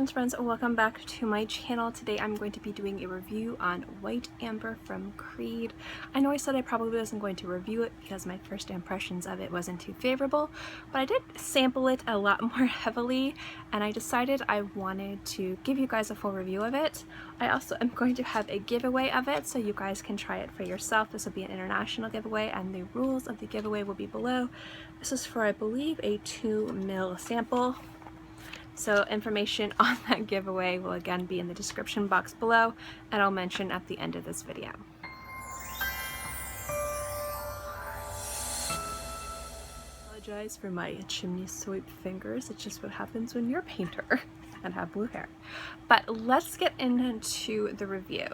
Friends, welcome back to my channel. Today I'm going to be doing a review on White Amber from Creed. I know I said I probably wasn't going to review it because my first impressions of it wasn't too favorable, but I did sample it a lot more heavily and I decided I wanted to give you guys a full review of it. I also am going to have a giveaway of it so you guys can try it for yourself. This will be an international giveaway and the rules of the giveaway will be below. This is for, I believe, a 2 ml sample. So information on that giveaway will again be in the description box below and I'll mention at the end of this video. Apologize for my chimney sweep fingers. It's just what happens when you're a painter and have blue hair. But let's get into the review.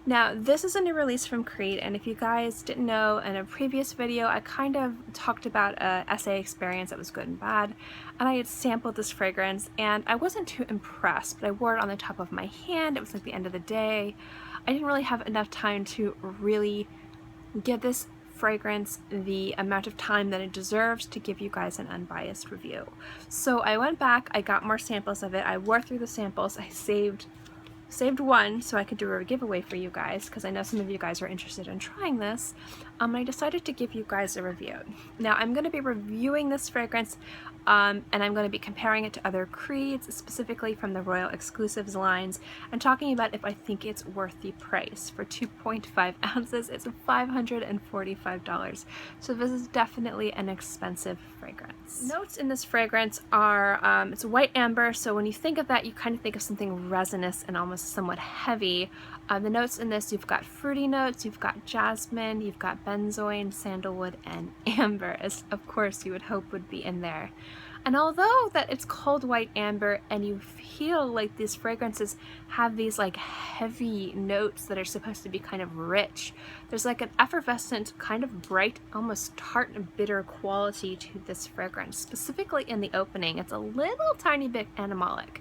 Now, this is a new release from Creed, and if you guys didn't know, in a previous video I kind of talked about a SA experience that was good and bad, and I had sampled this fragrance and I wasn't too impressed, but I wore it on the top of my hand. It was like the end of the day. I didn't really have enough time to really give this fragrance the amount of time that it deserves to give you guys an unbiased review. So I went back, I got more samples of it, I wore through the samples, I saved one so I could do a giveaway for you guys because I know some of you guys are interested in trying this. I decided to give you guys a review. Now I'm going to be reviewing this fragrance and I'm going to be comparing it to other Creeds, specifically from the Royal Exclusives lines, and talking about if I think it's worth the price. For 2.5 ounces, it's $545. So this is definitely an expensive fragrance. Notes in this fragrance are, it's white amber, so when you think of that, you kind of think of something resinous and almost somewhat heavy. The notes in this, you've got fruity notes, you've got jasmine, you've got benzoin, sandalwood, and amber, as of course you would hope would be in there. And although that it's called white amber and you feel like these fragrances have these like heavy notes that are supposed to be kind of rich, there's like an effervescent, kind of bright, almost tart and bitter quality to this fragrance. Specifically in the opening, it's a little tiny bit animalic.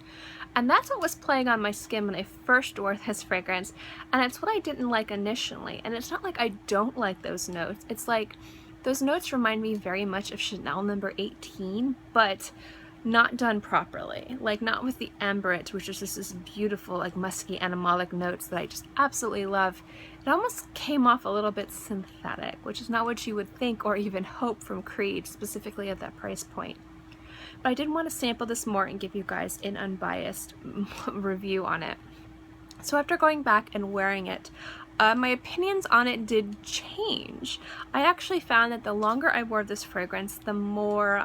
And that's what was playing on my skin when I first wore this fragrance, and it's what I didn't like initially. And it's not like I don't like those notes, it's like those notes remind me very much of Chanel No. 18, but not done properly. Like, not with the amberette, which is just this beautiful, like, musky, animalic notes that I just absolutely love. It almost came off a little bit synthetic, which is not what you would think or even hope from Creed, specifically at that price point. But I did want to sample this more and give you guys an unbiased review on it. So after going back and wearing it, my opinions on it did change. I actually found that the longer I wore this fragrance, the more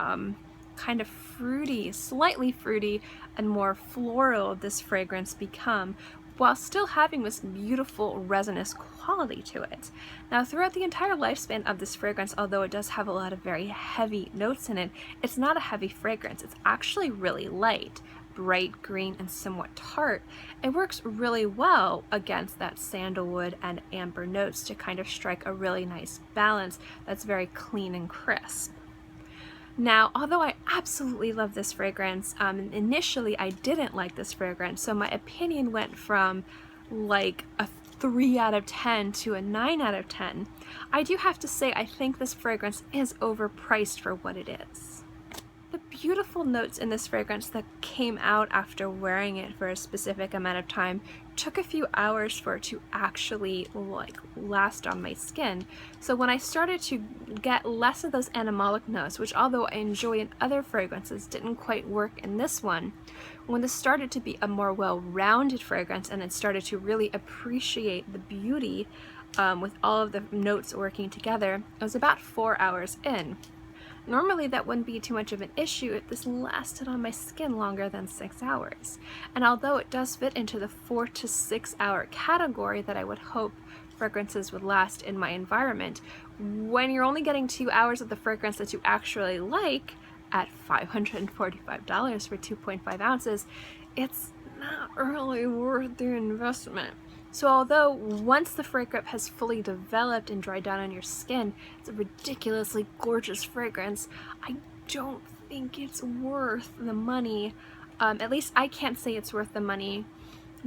kind of fruity, slightly fruity, and more floral this fragrance become, while still having this beautiful resinous quality to it. Now, throughout the entire lifespan of this fragrance, although it does have a lot of very heavy notes in it, it's not a heavy fragrance. It's actually really light, bright green, and somewhat tart. It works really well against that sandalwood and amber notes to kind of strike a really nice balance that's very clean and crisp. Now, although I absolutely love this fragrance, initially I didn't like this fragrance, so my opinion went from like a 3 out of 10 to a 9 out of 10. I do have to say I think this fragrance is overpriced for what it is. The beautiful notes in this fragrance that came out after wearing it for a specific amount of time took a few hours for it to actually like last on my skin. So when I started to get less of those animalic notes, which although I enjoy in other fragrances didn't quite work in this one, when this started to be a more well-rounded fragrance and it started to really appreciate the beauty with all of the notes working together, it was about 4 hours in. Normally that wouldn't be too much of an issue if this lasted on my skin longer than 6 hours. And although it does fit into the 4 to 6 hour category that I would hope fragrances would last in my environment, when you're only getting 2 hours of the fragrance that you actually like at $545 for 2.5 ounces, it's not really worth the investment. So although once the fragrance has fully developed and dried down on your skin, it's a ridiculously gorgeous fragrance, I don't think it's worth the money. At least I can't say it's worth the money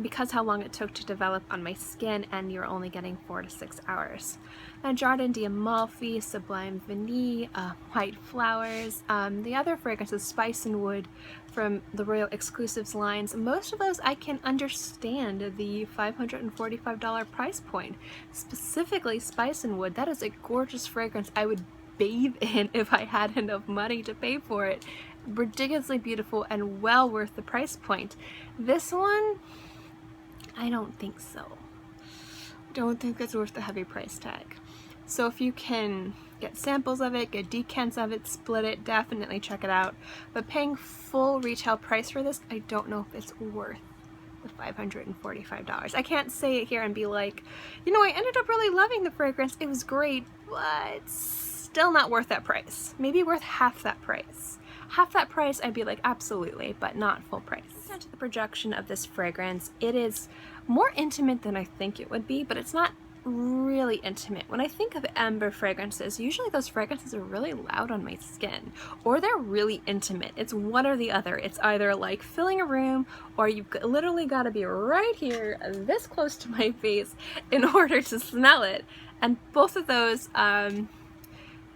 because how long it took to develop on my skin, and you're only getting 4 to 6 hours. Now, Jardin d'Amalfi, Sublime Vanille, White Flowers, the other fragrances, Spice and Wood, from the Royal Exclusives lines, most of those I can understand the $545 price point. Specifically Spice and Wood, that is a gorgeous fragrance I would bathe in if I had enough money to pay for it. Ridiculously beautiful and well worth the price point. This one, I don't think so. Don't think it's worth the heavy price tag. So if you can get samples of it, get decants of it, split it, definitely check it out. But paying full retail price for this, I don't know if it's worth the $545. I can't say it here and be like, you know, I ended up really loving the fragrance. It was great, but still not worth that price. Maybe worth half that price. Half that price, I'd be like, absolutely, but not full price. Now to the projection of this fragrance, it is more intimate than I think it would be, but it's not really intimate. When I think of amber fragrances, usually those fragrances are really loud on my skin, or they're really intimate. It's one or the other. It's either like filling a room, or you've literally got to be right here, this close to my face, in order to smell it. And both of those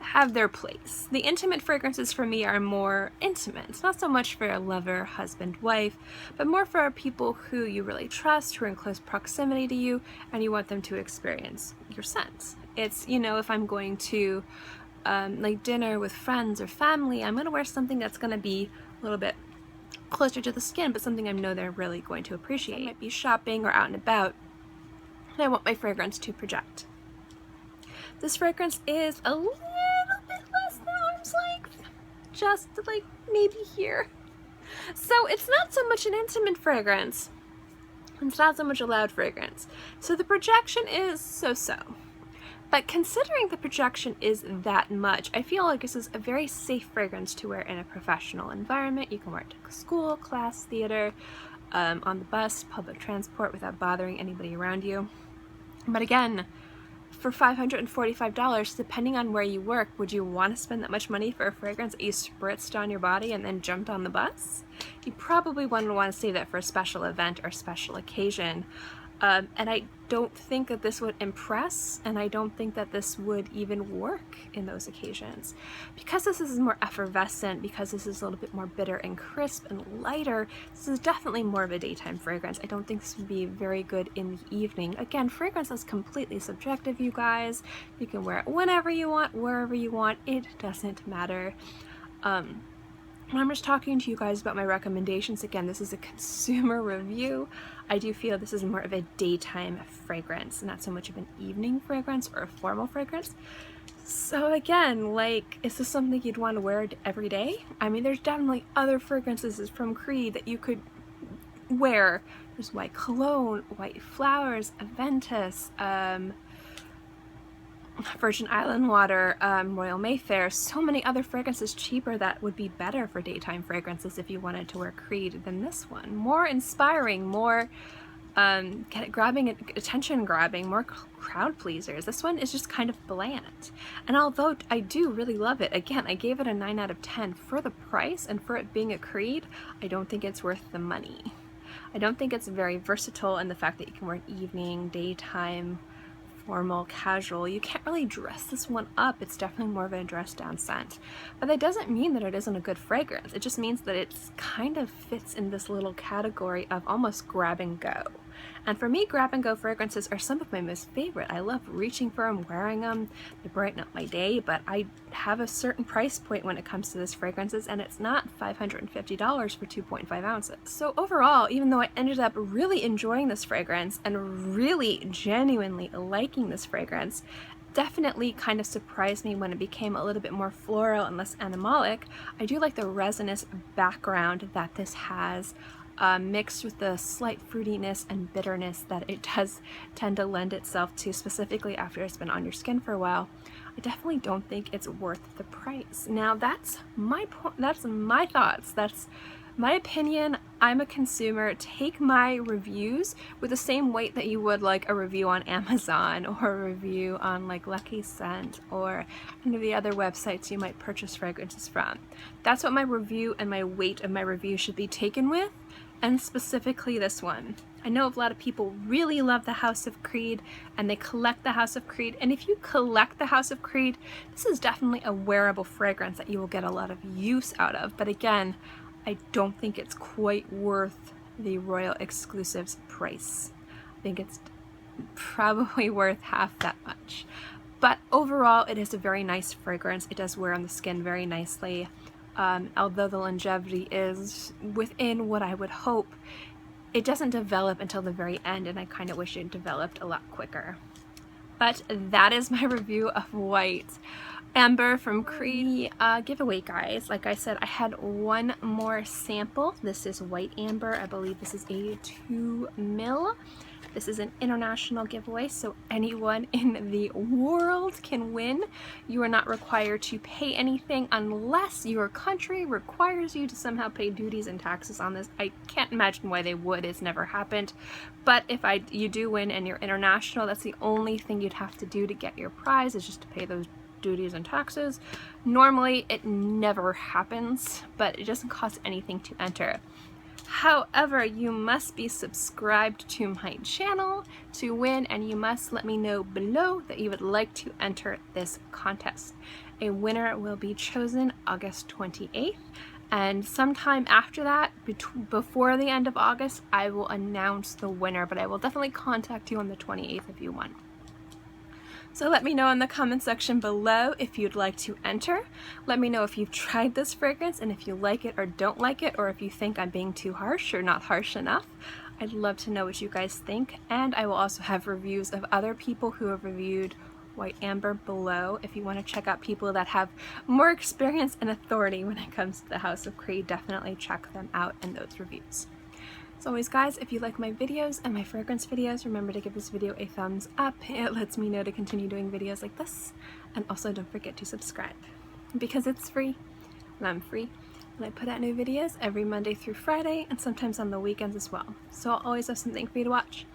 have their place. The intimate fragrances for me are more intimate. It's not so much for a lover, husband, wife, but more for people who you really trust, who are in close proximity to you, and you want them to experience your scent. It's, you know, if I'm going to like dinner with friends or family, I'm going to wear something that's going to be a little bit closer to the skin, but something I know they're really going to appreciate. I might be shopping or out and about, and I want my fragrance to project. This fragrance is a little bit less than arm's length, just like maybe here. So it's not so much an intimate fragrance, it's not so much a loud fragrance. So the projection is so-so. But considering the projection is that much, I feel like this is a very safe fragrance to wear in a professional environment. You can wear it to school, class, theater, on the bus, public transport without bothering anybody around you. But again, for $545, depending on where you work, would you want to spend that much money for a fragrance that you spritzed on your body and then jumped on the bus? You probably wouldn't want to save that for a special event or special occasion. And I don't think that this would impress, and I don't think that this would even work in those occasions. Because this is more effervescent, because this is a little bit more bitter and crisp and lighter, this is definitely more of a daytime fragrance. I don't think this would be very good in the evening. Again, fragrance is completely subjective, you guys. You can wear it whenever you want, wherever you want. It doesn't matter. I'm just talking to you guys about my recommendations. Again, this is a consumer review. I do feel this is more of a daytime fragrance, not so much of an evening fragrance or a formal fragrance. So again, like, is this something you'd want to wear every day? I mean, there's definitely other fragrances from Creed that you could wear. There's white cologne, white flowers, Aventus, Virgin Island water, Royal Mayfair, so many other fragrances cheaper that would be better for daytime fragrances if you wanted to wear Creed than this one. More inspiring, more attention grabbing, more crowd pleasers. This one is just kind of bland. And although I do really love it, again, I gave it a 9 out of 10 for the price and for it being a Creed. I don't think it's worth the money. I don't think it's very versatile in the fact that you can wear it evening, daytime, formal, casual. You can't really dress this one up. It's definitely more of a dress down scent. But that doesn't mean that it isn't a good fragrance. It just means that it's kind of fits in this little category of almost grab and go. And for me, grab and go fragrances are some of my most favorite. I love reaching for them, wearing them. They brighten up my day, but I have a certain price point when it comes to this fragrances, and it's not $550 for 2.5 ounces. So overall, even though I ended up really enjoying this fragrance and really genuinely liking this fragrance, definitely kind of surprised me when it became a little bit more floral and less animalic. I do like the resinous background that this has, mixed with the slight fruitiness and bitterness that it does tend to lend itself to, specifically after it's been on your skin for a while. I definitely don't think it's worth the price. Now that's my thoughts. That's my opinion. I'm a consumer. Take my reviews with the same weight that you would like a review on Amazon or a review on like Lucky Scent or any of the other websites you might purchase fragrances from. That's what my review and my weight of my review should be taken with, and specifically this one. I know a lot of people really love the House of Creed and they collect the House of Creed, and if you collect the House of Creed, this is definitely a wearable fragrance that you will get a lot of use out of. But again, I don't think it's quite worth the Royal Exclusives price. I think it's probably worth half that much. But overall, it is a very nice fragrance. It does wear on the skin very nicely. Although the longevity is within what I would hope, it doesn't develop until the very end, and I kind of wish it developed a lot quicker. But that is my review of White Amber from Creed giveaway, guys. Like I said, I had one more sample. This is White Amber. I believe this is 82 ml. This is an international giveaway, so anyone in the world can win. You are not required to pay anything unless your country requires you to somehow pay duties and taxes on this. I can't imagine why they would. It's never happened. But if you do win and you're international, that's the only thing you'd have to do to get your prize, is just to pay those duties and taxes. Normally it never happens, but it doesn't cost anything to enter. However, you must be subscribed to my channel to win, and you must let me know below that you would like to enter this contest. A winner will be chosen August 28th, and sometime after that, before the end of August, I will announce the winner, but I will definitely contact you on the 28th if you won. So let me know in the comment section below if you'd like to enter. Let me know if you've tried this fragrance and if you like it or don't like it, or if you think I'm being too harsh or not harsh enough. I'd love to know what you guys think, and I will also have reviews of other people who have reviewed White Amber below. If you want to check out people that have more experience and authority when it comes to the House of Creed, definitely check them out in those reviews. As always, guys, if you like my videos and my fragrance videos, remember to give this video a thumbs up. It lets me know to continue doing videos like this. And also don't forget to subscribe, because it's free and I'm free. And I put out new videos every Monday through Friday, and sometimes on the weekends as well. So I'll always have something for you to watch.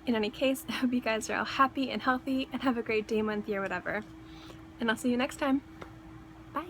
In any case, I hope you guys are all happy and healthy and have a great day, month, year, whatever. And I'll see you next time. Bye.